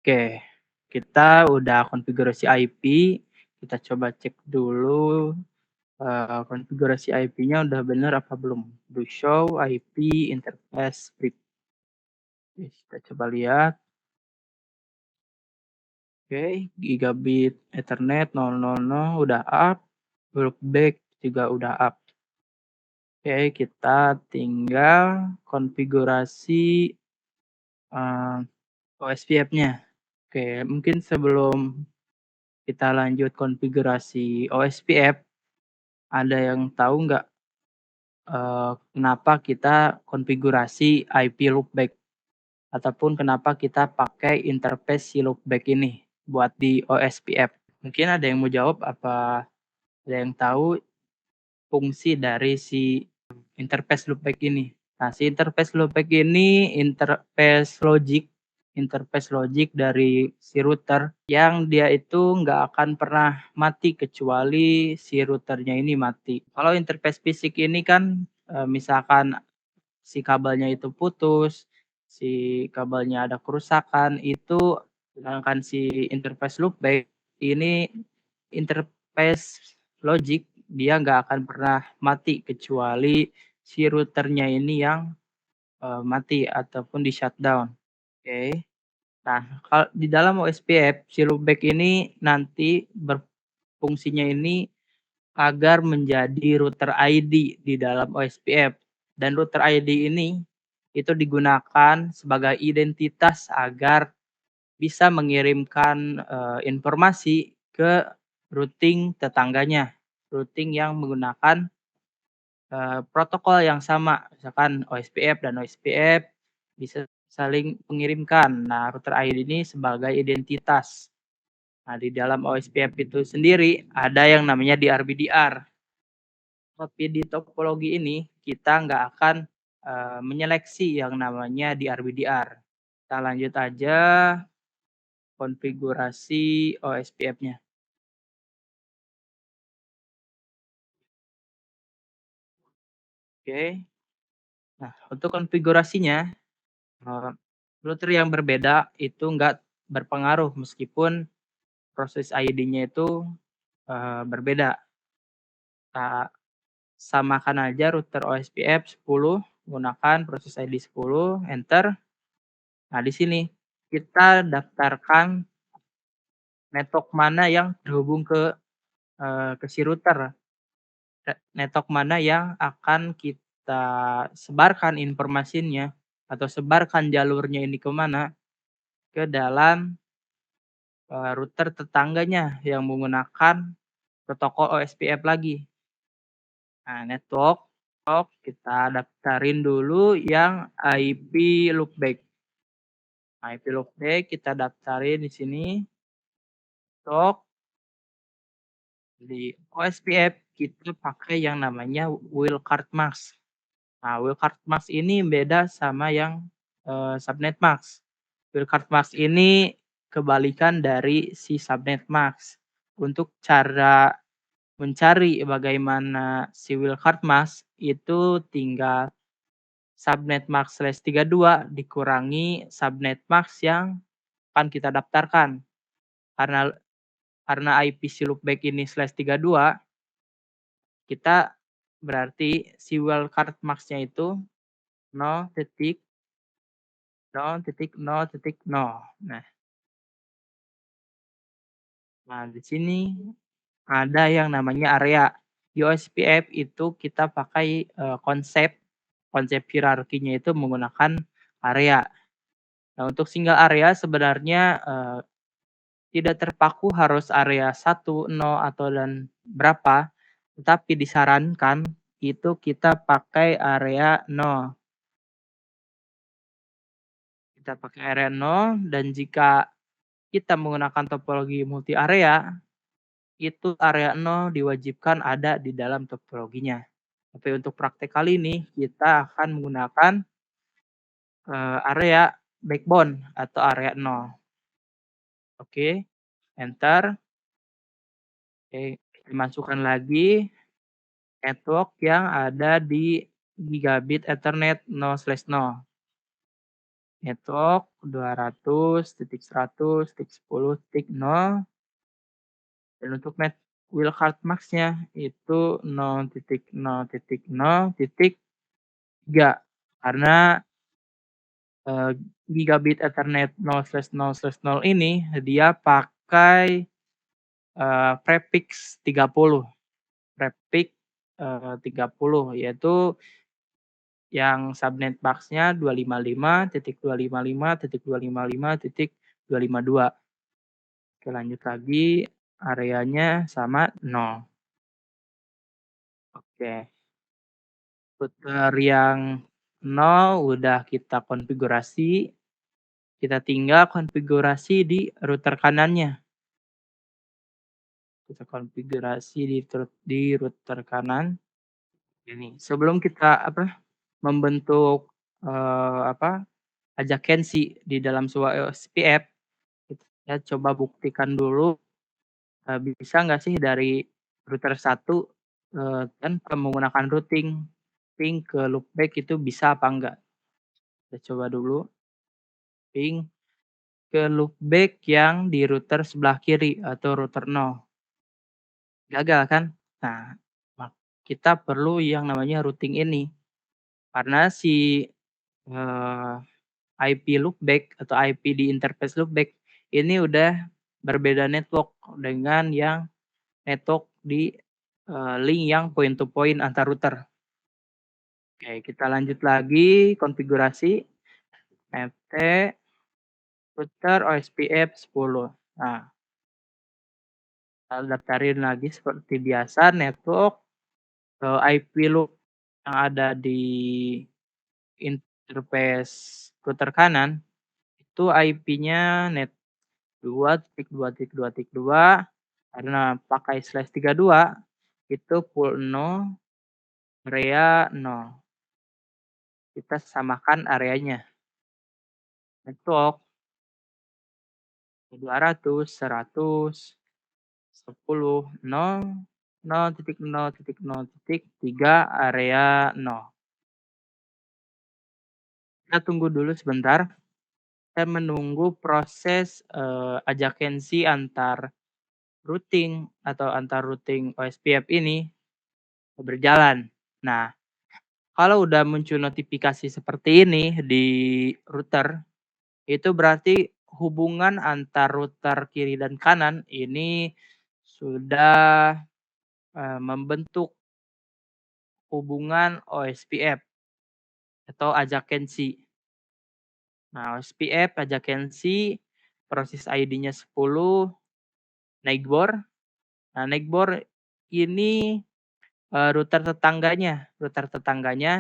Oke, kita udah konfigurasi IP, kita coba cek dulu, konfigurasi IP-nya udah bener apa belum. Do show IP interface script. Oke, kita coba lihat. Oke, gigabit Ethernet 000 udah up, loopback juga udah up. Oke, kita tinggal konfigurasi, eee, OSPF-nya. Oke, mungkin sebelum kita lanjut konfigurasi OSPF, ada yang tahu nggak, kenapa kita konfigurasi IP loopback? Ataupun kenapa kita pakai interface si loopback ini buat di OSPF? Mungkin ada yang mau jawab apa ada yang tahu fungsi dari si interface loopback ini? Nah, si interface loopback ini interface logic dari si router yang dia itu nggak akan pernah mati kecuali si routernya ini mati. Kalau interface fisik ini kan, misalkan si kabelnya itu putus, si kabelnya ada kerusakan, itu sedangkan si interface loopback ini interface logic dia nggak akan pernah mati kecuali si routernya ini yang, mati ataupun di-shutdown, oke. Nah, kalau di dalam OSPF si loopback ini nanti berfungsinya ini agar menjadi router ID di dalam OSPF dan router ID ini itu digunakan sebagai identitas agar bisa mengirimkan, informasi ke routing tetangganya, routing yang menggunakan, protokol yang sama, misalkan OSPF dan OSPF bisa saling mengirimkan. Nah, router ID ini sebagai identitas. Nah, di dalam OSPF itu sendiri ada yang namanya DRBDR. Tapi di topologi ini kita nggak akan, menyeleksi yang namanya DRBDR. Kita lanjut aja konfigurasi OSPF-nya. Oke. Nah, untuk konfigurasinya, router yang berbeda itu nggak berpengaruh meskipun proses ID-nya itu, berbeda. Kita samakan aja router OSPF 10 menggunakan proses ID 10, enter. Nah, di sini kita daftarkan network mana yang terhubung ke si router, network mana yang akan kita sebarkan informasinya atau sebarkan jalurnya ini ke mana, ke dalam, router tetangganya yang menggunakan protokol OSPF lagi. Nah, network kita daftarin dulu yang IP loopback. IP loopback kita daftarin di sini, network. Di OSPF kita pakai yang namanya wildcard mask. Nah, wildcard mask ini beda sama yang, subnet mask. Wildcard mask ini kebalikan dari si subnet mask. Untuk cara mencari bagaimana si wildcard mask itu tinggal subnet mask/32 dikurangi subnet mask yang akan kita daftarkan. Karena IP si loopback ini /32, kita berarti si wildcard mask-nya itu 0.0.0.0. Nah nah di sini ada yang namanya area. Di OSPF itu kita pakai, konsep konsep hierarkinya itu menggunakan area. Nah, untuk single area sebenarnya, tidak terpaku harus area 1, 0, atau dan berapa, tetapi disarankan itu kita pakai area 0. Kita pakai area 0 dan jika kita menggunakan topologi multi area, itu area 0 diwajibkan ada di dalam topologinya. Tapi untuk praktek kali ini kita akan menggunakan, area backbone atau area 0. Oke, enter. Oke, kita masukkan lagi network yang ada di gigabit Ethernet 0/0. network 200.100.10.0, dan untuk wildcard max-nya itu 0.0.0.3 karena, eee, gigabit Ethernet 0/0/0 ini dia pakai, prefix 30, prefix, 30 yaitu yang subnet box-nya 255.255.255.252. Oke, lanjut lagi, areanya sama 0. Oke, router yang 0 udah kita konfigurasi, kita tinggal konfigurasi di router kanannya. Kita konfigurasi di router kanan ini. Sebelum kita membentuk, adjacency di dalam sebuah OSPF, kita coba buktikan dulu, bisa nggak sih dari router satu, tanpa menggunakan routing, ping ke loopback itu bisa apa enggak. Kita coba dulu ping ke loopback yang di router sebelah kiri atau router 0, gagal kan? Nah, kita perlu yang namanya routing ini, karena si, eee, IP loopback atau IP di interface loopback ini udah berbeda network dengan yang network di, link yang point to point antar router. Oke, kita lanjut lagi konfigurasi rt router OSPF 10. Nah, kita daftarin lagi seperti biasa network, IP loop yang ada di interface router kanan, itu IP-nya net 2.2.2.2 karena pakai /32 itu pool 0, area 0. Kita samakan areanya. Network 200, 100, 10, 0, 0.0.0.3, area 0. Kita tunggu dulu sebentar. Kita menunggu proses, adjacency antar routing atau antar routing OSPF ini berjalan. Nah, kalau udah muncul notifikasi seperti ini di router, itu berarti hubungan antar router kiri dan kanan ini sudah, membentuk hubungan OSPF atau adjacency. Nah, OSPF adjacency proses ID-nya 10, neighbor. Nah, neighbor ini, router tetangganya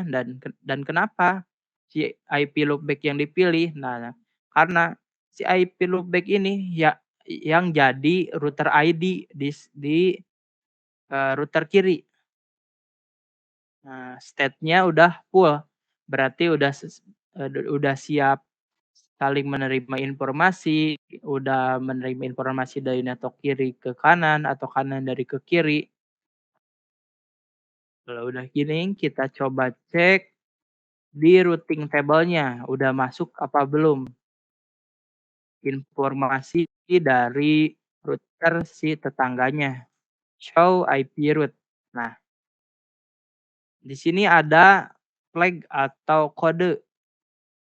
dan kenapa si IP loopback yang dipilih? Nah, karena si IP loopback ini ya yang jadi router ID di router kiri. Nah, state-nya udah full, berarti udah siap saling menerima informasi, udah menerima informasi dari network kiri ke kanan atau kanan dari ke kiri. Kalau udah gini, kita coba cek di routing table-nya, udah masuk apa belum informasi dari router si tetangganya, show IP route. Nah, di sini ada flag atau kode,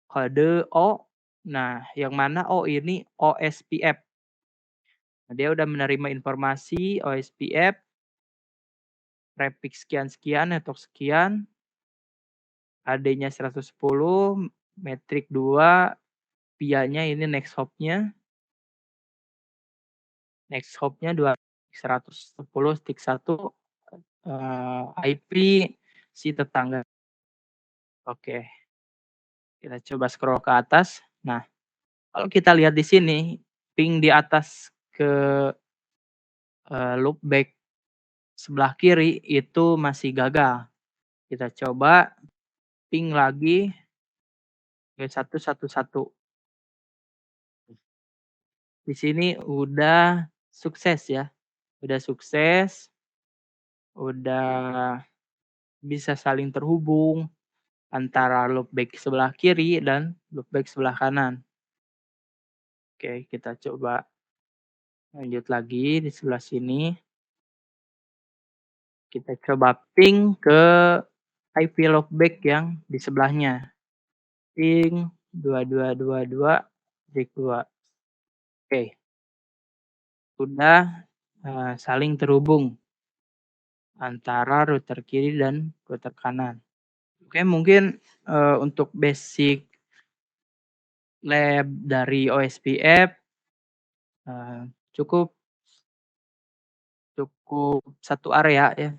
kode O. Nah, yang mana O ini OSPF. Nah, dia udah menerima informasi OSPF, prefix sekian-sekian, network sekian, AD-nya 110, metrik 2, PIA-nya ini next hop-nya. Next hop-nya 110 stick 1, IP si tetangga. Oke, kita coba scroll ke atas. Nah, kalau kita lihat di sini, ping di atas ke, loopback sebelah kiri itu masih gagal. Kita coba ping lagi ke 111. Di sini udah sukses ya, udah sukses, udah bisa saling terhubung. antara loopback sebelah kiri dan loopback sebelah kanan. Oke, kita coba lanjut lagi di sebelah sini. Kita coba ping ke IP loopback yang di sebelahnya. Ping 2222 Oke, sudah, saling terhubung antara router kiri dan router kanan. Oke, mungkin, untuk basic lab dari OSPF, eee, cukup cukup satu area ya,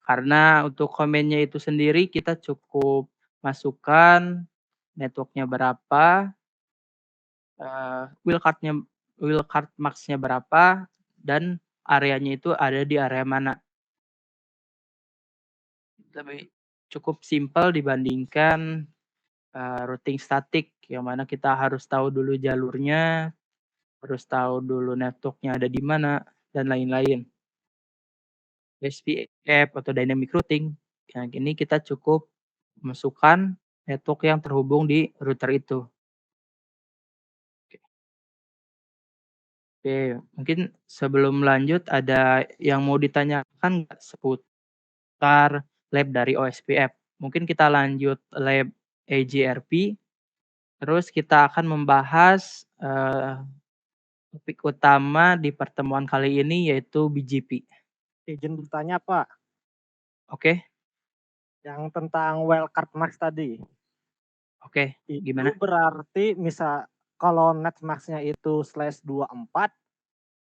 karena untuk komennya itu sendiri kita cukup masukkan network-nya berapa, wildcard-nya wildcard max-nya berapa, dan areanya itu ada di area mana. Lebih cukup simpel dibandingkan, routing statik, yang mana kita harus tahu dulu jalurnya, harus tahu dulu network-nya ada di mana, dan lain-lain. SPF atau dynamic routing, yang ini kita cukup masukkan network yang terhubung di router itu. Oke, mungkin sebelum lanjut ada yang mau ditanyakan nggak seputar lab dari OSPF? Mungkin kita lanjut lab EJRP, terus kita akan membahas, topik utama di pertemuan kali ini yaitu BGP. Izin bertanya Pak, Oke yang tentang wildcard max tadi, oke, itu gimana? berarti kalau net max-nya itu /24, Iya,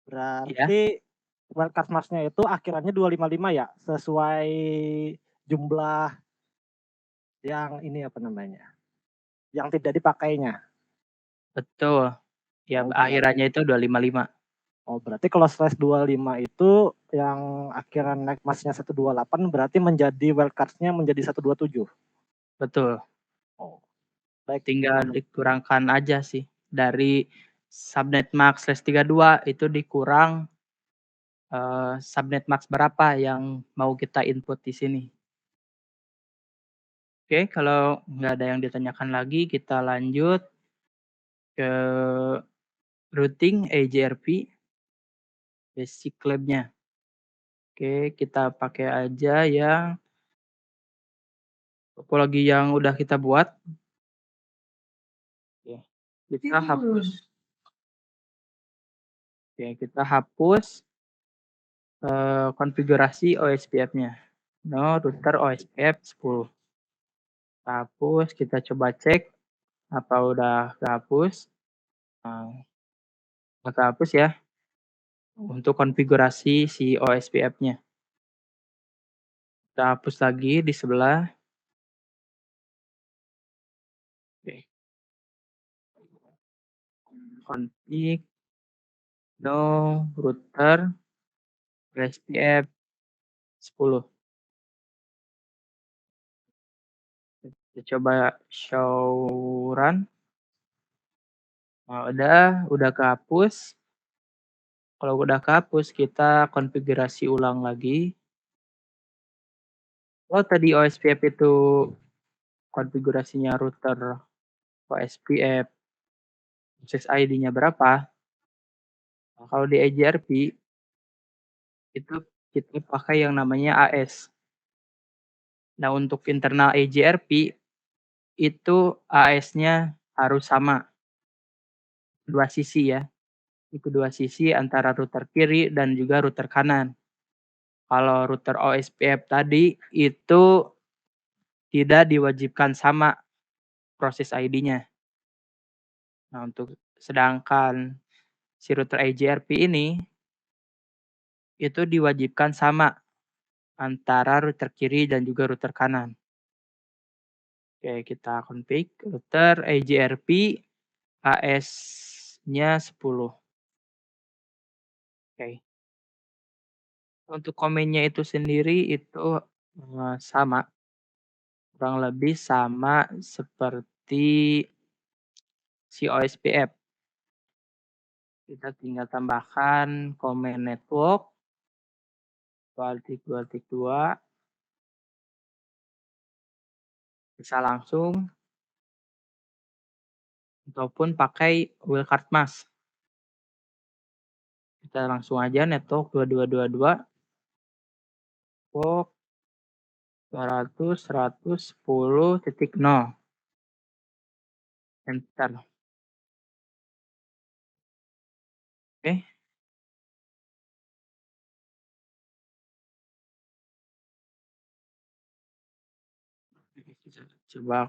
berarti wildcard max-nya itu akhirannya 255 ya? Sesuai jumlah yang ini apa namanya, yang tidak dipakainya. betul. Ya, Oh berat akhirannya itu 255. berarti kalau /25 itu yang akhiran net max-nya 128 berarti menjadi wildcard-nya menjadi 127. Betul, Oh, baik. tinggal dikurangkan aja sih dari subnet max/32 itu dikurang, subnet max berapa yang mau kita input di sini. Oke, kalau nggak ada yang ditanyakan lagi kita lanjut ke routing EJRP basic lab-nya. Oke, kita pakai aja yang topologi yang udah kita buat. Oke, kita hapus. Oke, kita hapus, konfigurasi OSPF-nya. No router OSPF 10. Hapus, kita coba cek apa udah kehapus. Nah, udah kehapus ya untuk konfigurasi si OSPF-nya. Kita hapus lagi di sebelah. Oke, config no router OSPF 10. Kita coba show run. Nah, udah kehapus. Kalau udah kehapus, kita konfigurasi ulang lagi. Kalau tadi OSPF itu konfigurasinya router OSPF, akses ID-nya berapa? Nah, kalau di EJRP itu kita pakai yang namanya AS. Nah, untuk internal EJRP itu AS-nya harus sama, dua sisi ya. Di kedua sisi antara router kiri dan juga router kanan. Kalau router OSPF tadi itu tidak diwajibkan sama proses ID-nya. Nah, sedangkan si router EJRP ini itu diwajibkan sama antara router kiri dan juga router kanan. Oke, kita config router EJRP AS-nya 10. Oke. Untuk komennya itu sendiri itu, sama, kurang lebih sama seperti si OSPF. Kita tinggal tambahkan komen network, 2 2 2 Bisa langsung ataupun pakai wildcard mask. Kita langsung aja network 2222 network 200.110.0. Enter. Oke. Coba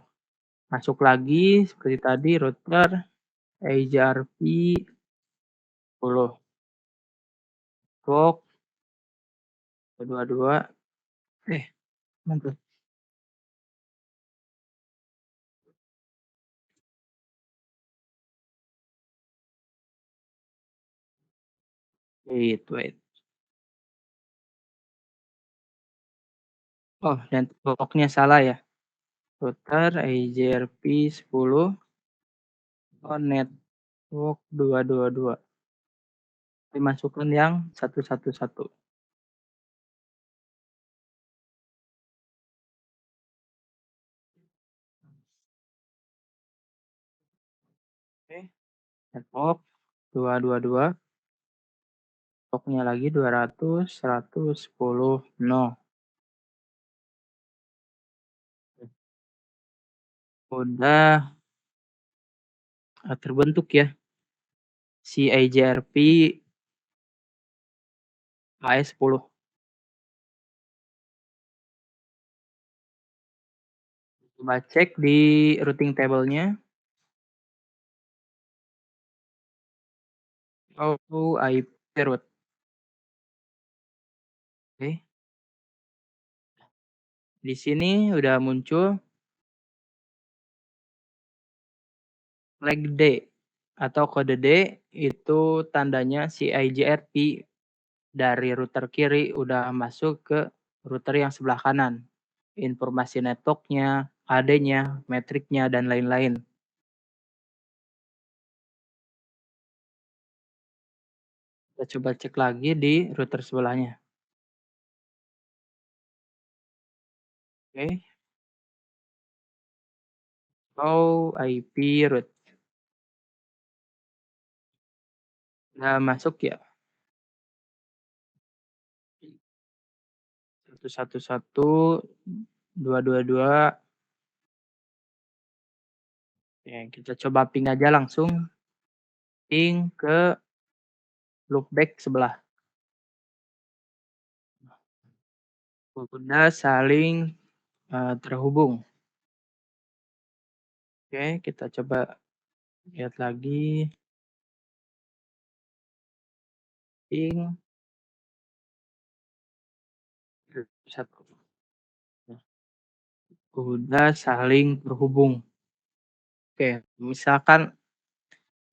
masuk lagi seperti tadi router EIGRP 10 network 22 mantap. Wait. Oh, networknya salah ya. Router EIGRP 10 oh, network 222. Dimasukkan yang 111. Oke. Network 222. Networknya lagi 200.110.0. Udah terbentuk ya si EIGRP AE10. Coba cek di routing table-nya. Oh, IP route. Oke. Di sini udah muncul flag D atau kode D, itu tandanya si IGRP dari router kiri udah masuk ke router yang sebelah kanan. Informasi network-nya, AD-nya, metriknya, dan lain-lain. Kita coba cek lagi di router sebelahnya. Oke. Oh, IP route. Udah masuk ya? 111.222. Oke, kita coba ping aja langsung. Ping ke loopback sebelah. Udah saling terhubung. Oke, kita coba lihat lagi. Ping satu. Udah saling terhubung. Oke, misalkan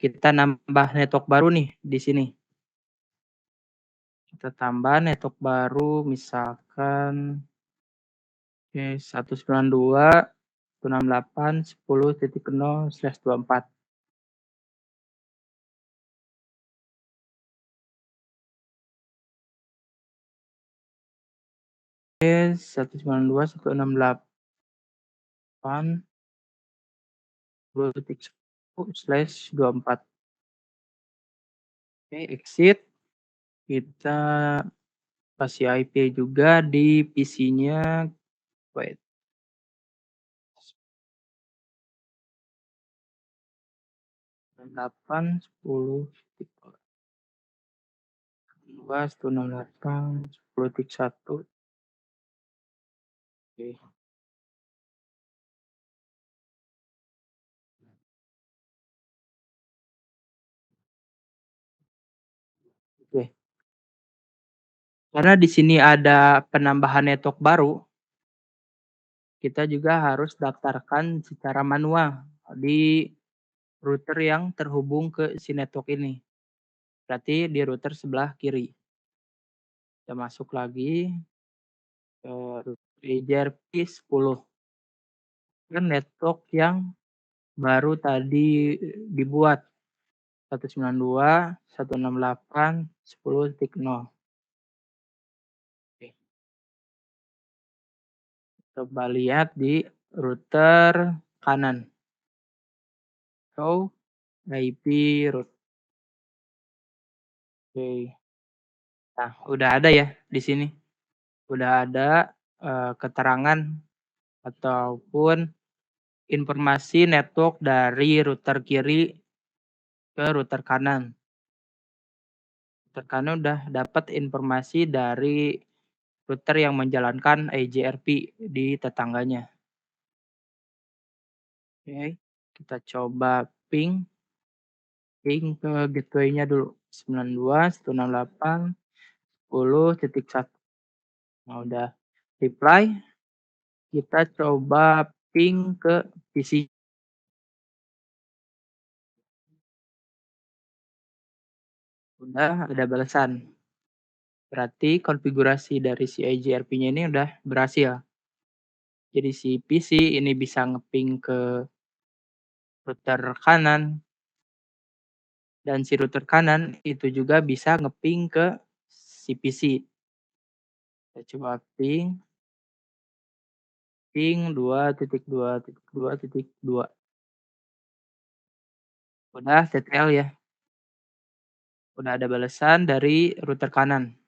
kita nambah network baru nih di sini. Kita tambah network baru misalkan 192.168.10.0/24. Oke, 192.168.10.1/24. Oke, exit. Kita kasih IP juga di PC-nya. Wait. 8, 10, 2, 168, 10.1. Oke. Oke. Karena di sini ada penambahan network baru, kita juga harus daftarkan secara manual di router yang terhubung ke si network ini. Berarti di router sebelah kiri. Kita masuk lagi ke EIGRP 10. Kan network yang baru tadi dibuat 192.168.10.0. Oke. Coba lihat di router kanan. Show IP route. Oke. Nah, udah ada ya di sini. Udah ada, keterangan ataupun informasi network dari router kiri ke router kanan. Router kanan udah dapat informasi dari router yang menjalankan EJRP di tetangganya. Oke, kita coba ping ke gateway-nya dulu, 92.168.10.1. Nah, udah reply, kita coba ping ke PC. Udah ada balasan. Berarti konfigurasi dari si EJRP-nya ini udah berhasil. Jadi si PC ini bisa ngeping ke router kanan, dan si router kanan itu juga bisa ngeping ke si PC. Kita coba ping 2.2.2.2. Udah TTL ya. Udah ada balasan dari router kanan.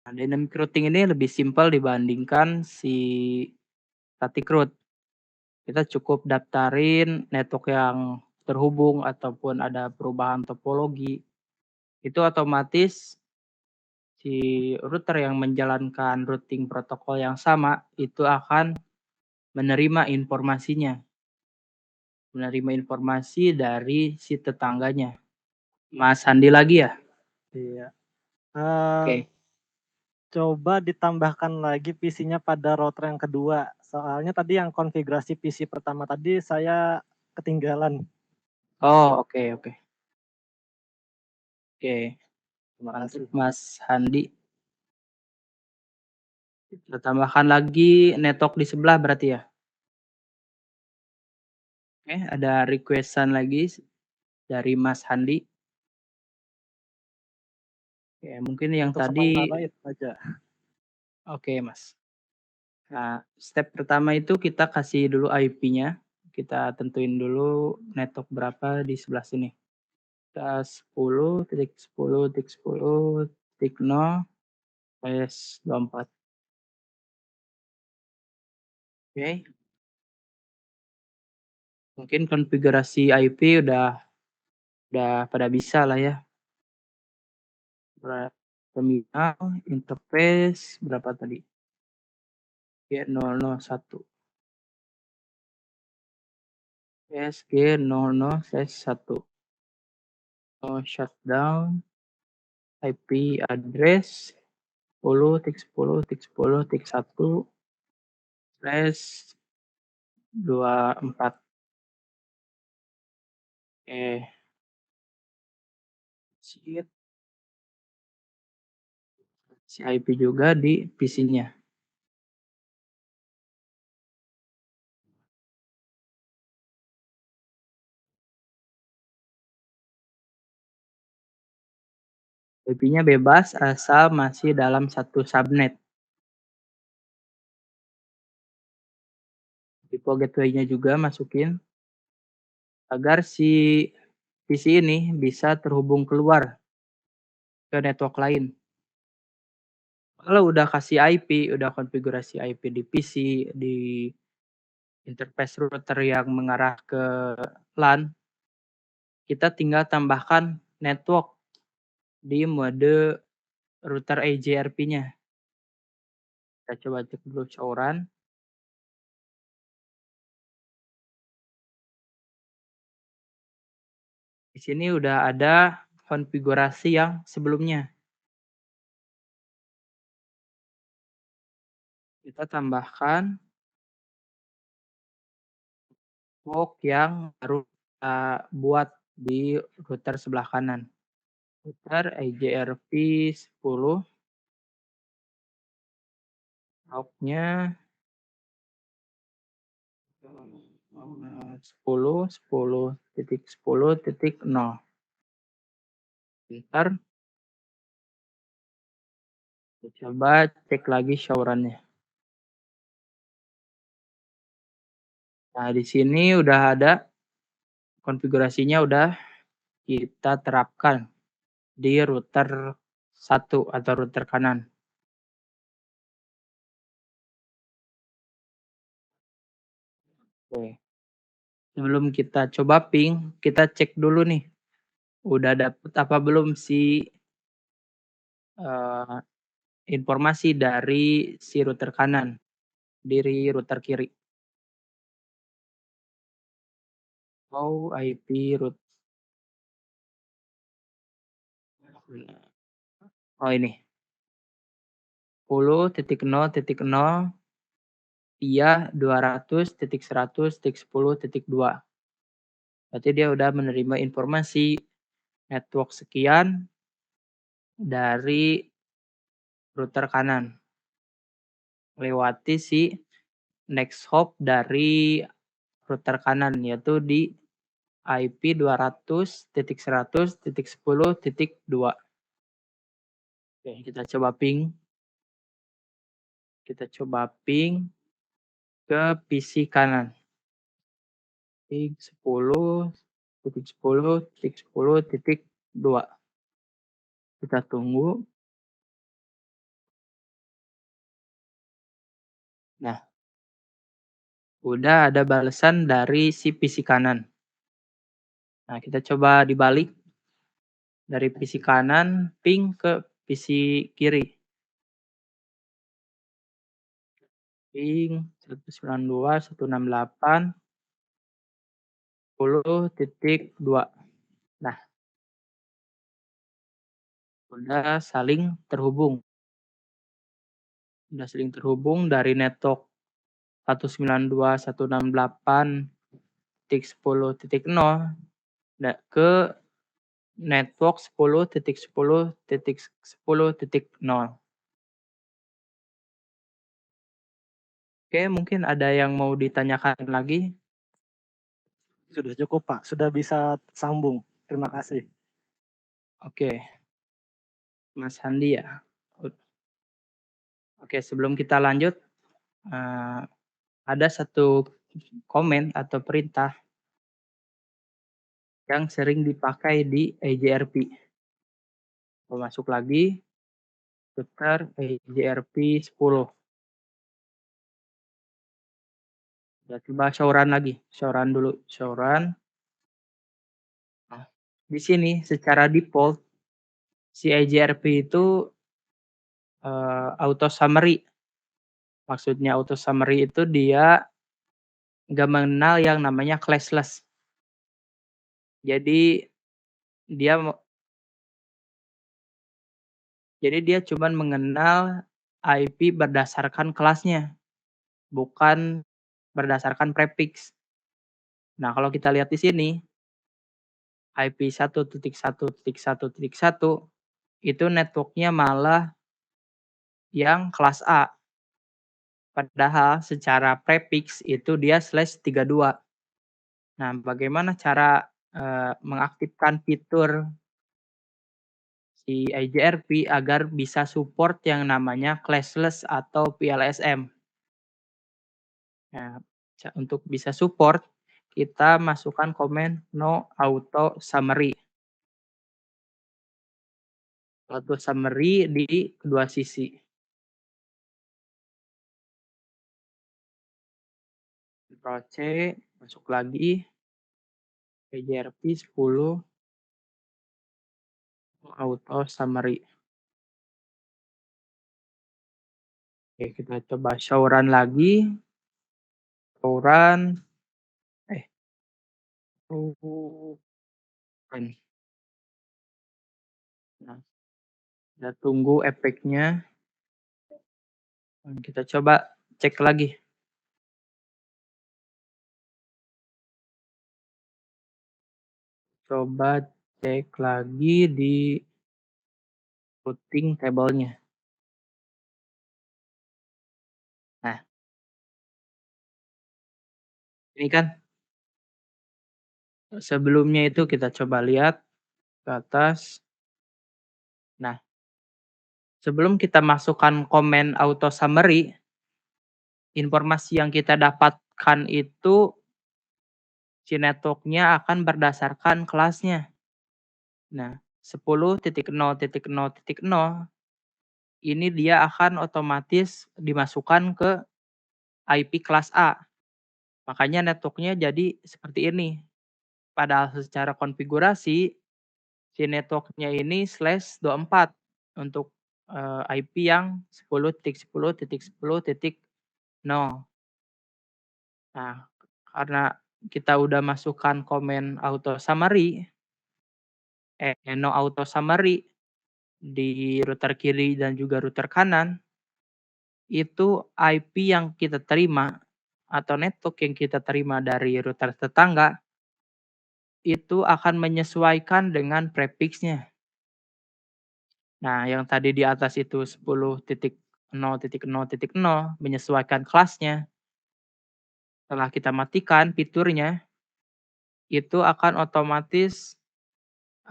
Nah, dynamic routing ini lebih simpel dibandingkan si static route. Kita cukup daftarin network yang terhubung ataupun ada perubahan topologi. Itu otomatis si router yang menjalankan routing protokol yang sama itu akan menerima informasinya. Menerima informasi dari si tetangganya. Mas Handi lagi ya? Iya. Oke. Coba ditambahkan lagi PC-nya pada router yang kedua. Soalnya tadi yang konfigurasi PC pertama tadi saya ketinggalan. Oh, oke oke. Oke, Terima untuk kasih. Mas Handi. Kita tambahkan lagi network di sebelah berarti ya? Oke, ada request-an lagi dari Mas Handi. Oke, mungkin yang Untuk tadi sementara itu aja. oke, Mas. Nah, step pertama itu kita kasih dulu IP-nya. Kita tentuin dulu network berapa di sebelah sini. Kita 10.10.10.0/24. Oke, mungkin konfigurasi IP udah pada bisa lah ya. Terminal, interface berapa tadi? G001. SG00/1. Shutdown, IP address 10.10.10.1/24. Oke, sip. Si IP juga di PC-nya. IP-nya bebas asal masih dalam satu subnet. Tipe gateway-nya juga masukin agar si PC ini bisa terhubung keluar ke network lain. Kalau udah kasih IP, udah konfigurasi IP di PC, di interface router yang mengarah ke LAN, kita tinggal tambahkan network di mode router EJRP-nya. Kita coba cek dulu show-run. Di sini udah ada konfigurasi yang sebelumnya. Kita tambahkan network yang baru kita buat di router sebelah kanan. Router EJRP 10, outnya 10.10.10.0. Bentar, coba cek lagi show-run-nya. Nah, di sini udah ada konfigurasinya, udah kita terapkan di router satu atau router kanan. Oke. Sebelum kita coba ping, kita cek dulu nih, udah dapet apa belum si eee, informasi dari si router kanan, dari router kiri. Oh, IP root oh ini, 10.0.0 via 200.100.10.2. Berarti dia udah menerima informasi network sekian dari router kanan, melewati si next hop dari router kanan, yaitu di IP 200.100.10.2. Oke, kita coba ping ke PC kanan. Ping 10.10.10.2. Kita tunggu. Nah, udah ada balasan dari si PC kanan. Nah, kita coba dibalik. Dari PC kanan ping ke PC kiri. Ping 192.168.10.2. Nah, udah saling terhubung. Udah saling terhubung dari network 192.168.10.0 ke network 10.10.10.0. Oke, mungkin ada yang mau ditanyakan lagi? Sudah cukup, Pak, sudah bisa sambung. Terima kasih. Oke, Mas Handi ya? Oke, sebelum kita lanjut, ada satu komen atau perintah yang sering dipakai di EJRP. Masuk lagi, putar EJRP 10. Ya, coba show-run lagi, show-run dulu, show-run. Nah, di sini secara default si EJRP itu auto summary. Maksudnya auto summary itu dia nggak mengenal yang namanya classless. Jadi dia cuman mengenal IP berdasarkan kelasnya, bukan berdasarkan prefix. Nah, kalau kita lihat di sini, IP 1.1.1.1 itu network-nya malah yang kelas A. Padahal secara prefix itu dia /32. Nah, bagaimana cara mengaktifkan fitur si IJRP agar bisa support yang namanya classless atau PLSM? Nah, untuk bisa support, kita masukkan komen no auto summary. Auto summary di kedua sisi. Ctrl C, masuk lagi. PJRP 10 auto summary. Oke, kita coba show run lagi. Show run. Run. Nah, kita tunggu efeknya. Kita coba cek lagi. Coba cek lagi di routing table-nya. Nah, ini kan sebelumnya itu kita coba lihat ke atas. Nah, sebelum kita masukkan komen auto summary, informasi yang kita dapatkan itu si network-nya akan berdasarkan kelasnya. Nah, 10.0.0.0 ini dia akan otomatis dimasukkan ke IP kelas A. Makanya network-nya jadi seperti ini. Padahal secara konfigurasi si network-nya ini /24 untuk, IP yang 10.10.10.0. Nah, karena kita udah masukkan komen auto summary, no auto summary di router kiri dan juga router kanan, itu IP yang kita terima atau network yang kita terima dari router tetangga, itu akan menyesuaikan dengan prefix-nya. Nah, yang tadi di atas itu 10.0.0.0 menyesuaikan kelasnya. Setelah kita matikan fiturnya, itu akan otomatis,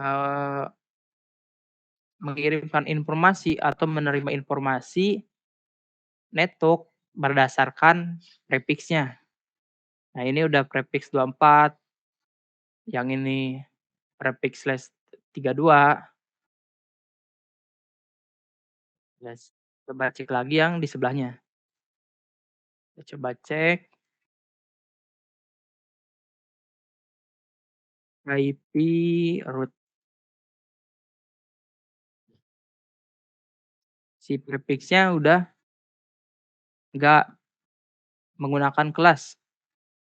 eee, mengirimkan informasi atau menerima informasi network berdasarkan prefix-nya. Nah, ini udah prefix 24, yang ini prefix /32. Coba cek lagi yang di sebelahnya. Kita coba cek IP root. Si prefix-nya udah nggak menggunakan kelas.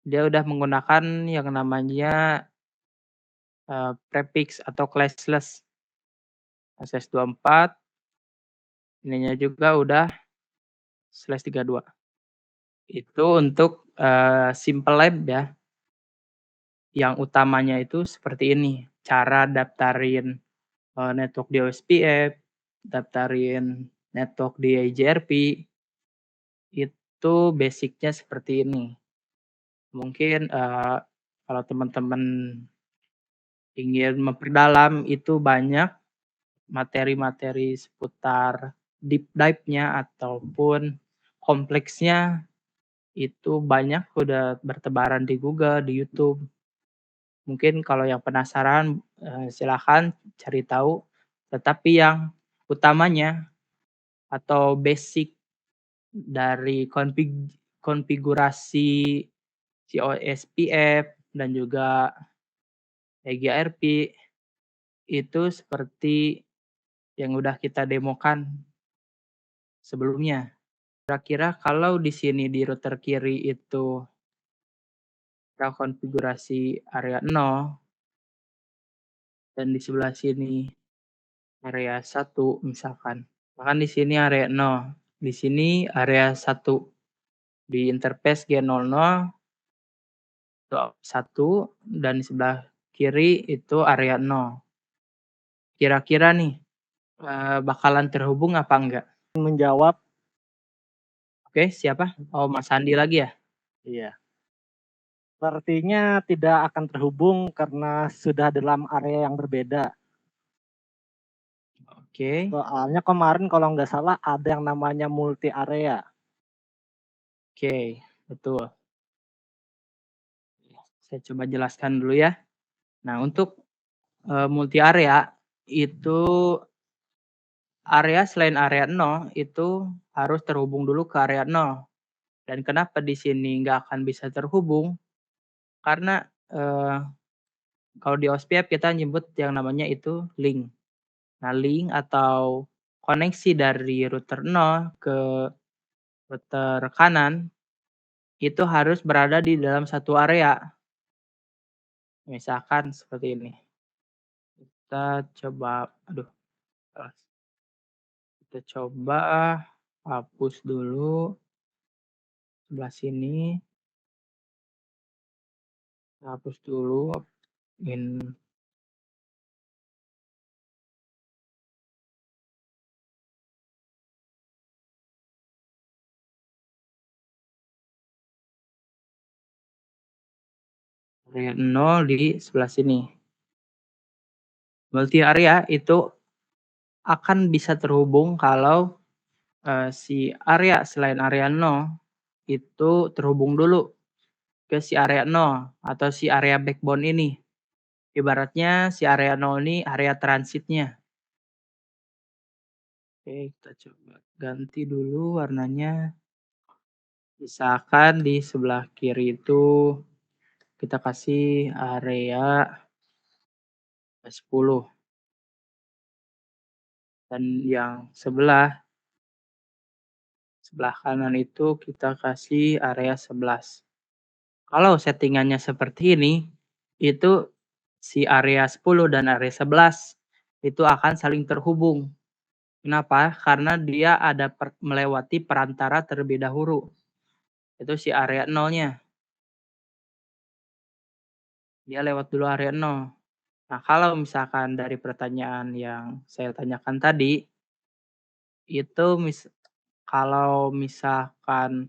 Dia udah menggunakan yang namanya, prefix atau classless. /24, ininya juga udah /32. Itu untuk, simple lab ya. Yang utamanya itu seperti ini, cara daftarin, network di OSPF, daftarin network di IGRP, itu basic-nya seperti ini. Mungkin, kalau teman-teman ingin memperdalam itu banyak materi-materi seputar deep dive-nya ataupun kompleksnya itu banyak udah bertebaran di Google, di YouTube. Mungkin kalau yang penasaran, silahkan cari tahu, tetapi yang utamanya atau basic dari konfigurasi si OSPF dan juga EGRP itu seperti yang udah kita demokan sebelumnya. Kira-kira kalau di sini di router kiri itu kita konfigurasi area 0 dan di sebelah sini area 1 misalkan. Bahkan di sini area 0, di sini area 1. Di interface G00 itu 1 dan di sebelah kiri itu area 0. Kira-kira nih, bakalan terhubung apa enggak? Menjawab, Oke, siapa? Oh, Mas Andi lagi ya? iya. Sepertinya tidak akan terhubung karena sudah dalam area yang berbeda. Oke. Soalnya kemarin kalau nggak salah ada yang namanya multi area. Oke, betul. Saya coba jelaskan dulu ya. Nah, untuk, multi area itu area selain area 0 itu harus terhubung dulu ke area 0. Dan kenapa di sini nggak akan bisa terhubung? Karena, kalau di OSPF kita nyebut yang namanya itu link. Nah, link atau koneksi dari router 0 ke router kanan itu harus berada di dalam satu area. Misalkan seperti ini. Kita coba aduh, salah. Kita coba hapus dulu sebelah sini. Hapus dulu in area 0 di sebelah sini. Multi area itu akan bisa terhubung kalau, si area selain area 0 itu terhubung dulu ke si area 0 atau si area backbone ini. Ibaratnya si area 0 ini area transitnya. Oke, kita coba ganti dulu warnanya. Misalkan di sebelah kiri itu kita kasih area 10 dan yang sebelah kanan itu kita kasih area 11. Kalau settingannya seperti ini, itu si area 10 dan area 11 itu akan saling terhubung. Kenapa? Karena dia ada melewati perantara terlebih dahulu. Itu si area 0-nya. Dia lewat dulu area 0. Nah, kalau misalkan dari pertanyaan yang saya tanyakan tadi, itu kalau misalkan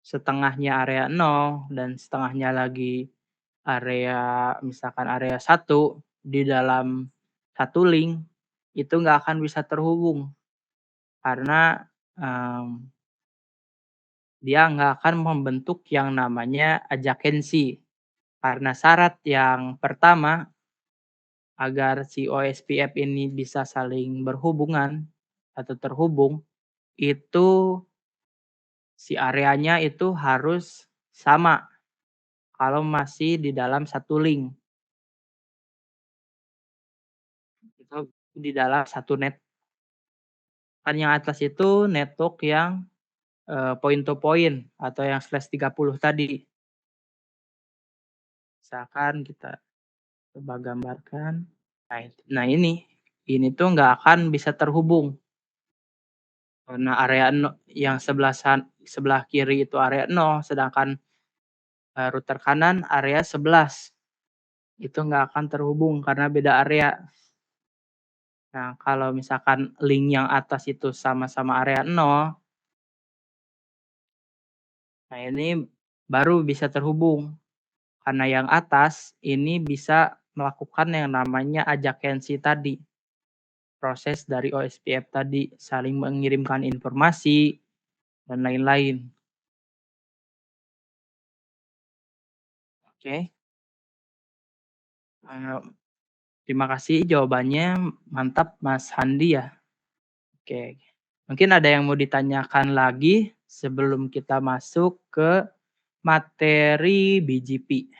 setengahnya area 0 dan setengahnya lagi misalkan area 1 di dalam satu link, itu nggak akan bisa terhubung karena, mmm, dia nggak akan membentuk yang namanya adjacency. Karena syarat yang pertama agar si OSPF ini bisa saling berhubungan atau terhubung, itu si areanya itu harus sama kalau masih di dalam satu link. Itu di dalam satu kan yang atas itu network yang, point to point atau yang /30 tadi. Misalkan kita coba gambarkan. Ini tuh nggak akan bisa terhubung. Karena area yang sebelah kiri itu area 0, sedangkan, router kanan area 11. Itu nggak akan terhubung karena beda area. Nah, kalau misalkan link yang atas itu sama-sama area 0, nah ini baru bisa terhubung. Karena yang atas ini bisa melakukan yang namanya adjacency tadi. Proses dari OSPF tadi, saling mengirimkan informasi dan lain-lain. Oke, eee, terima kasih jawabannya, mantap Mas Handi ya. Oke, mungkin ada yang mau ditanyakan lagi sebelum kita masuk ke materi BGP?